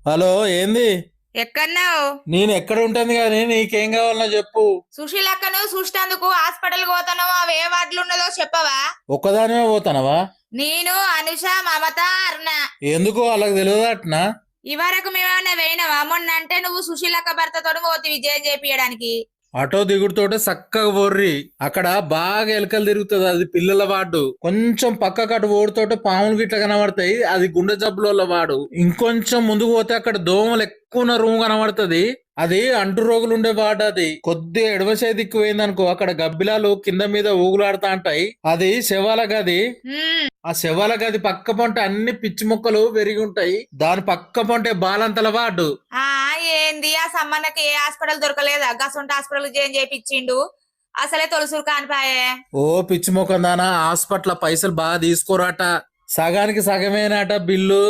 Hello, ఏంది? ఎక్కన్నావు? నేను ఎక్కడ ఉంటుంది కానీ నీకేం కావాలన్నా చెప్పు. సుశీలక్కను చూసినందుకు హాస్పిటల్ పోతాను. అవి ఏ వార్డులు ఉన్నదో చెప్పవా? ఒక్కదానివే పోతానవా? నేను, అనుష, మమత, అరుణ. ఎందుకు వాళ్ళకి తెలియదట్నా? ఈ వరకు మేమేమైనా వేయినావా? మొన్న అంటే నువ్వు సుశీలక్క భర్తతో పోతివి విజయం చేపియడానికి. ఆటో దిగుడుతోటే చక్కగా పోర్రి. అక్కడ బాగా ఎలకలు తిరుగుతుంది, అది పిల్లల వార్డు. కొంచెం పక్కకు అటు ఓడితోటే పాములు గిట్ల కనబడతాయి, అది గుండె జబ్బుల వాడు. ఇంకొంచెం ముందుకు పోతే అక్కడ దోమలు ఎక్కువ ఉన్న రూమ్ కనబడుతుంది, అది అంటు రోగులు ఉండే వార్డు. అది కొద్దిగా ఎడమ చేతికి పోయిందనుకో, అక్కడ గబ్బిలాలు కింద మీద ఊగులాడుతా ఉంటాయి, అది శవాల గది. ఆ శవాల గది పక్క పొంట అన్ని పిచ్చి మొక్కలు పెరిగి ఉంటాయి, దాని పక్క పొంటే బాలంతల వార్డు. ఆ ఏంది ఆ సమ్మన్నకి ఏ హాస్పిటల్ దొరకలేదా? గసంట హాస్పిటల్ విజయం చేపించిండు, అసలే తొలసూరు కానిపాయే. ఓ పిచ్చి మొక్కం దానా, హాస్పిటల్ పైసలు బాగా తీసుకోరాట, సగానికి సగమేనాట బిల్లు.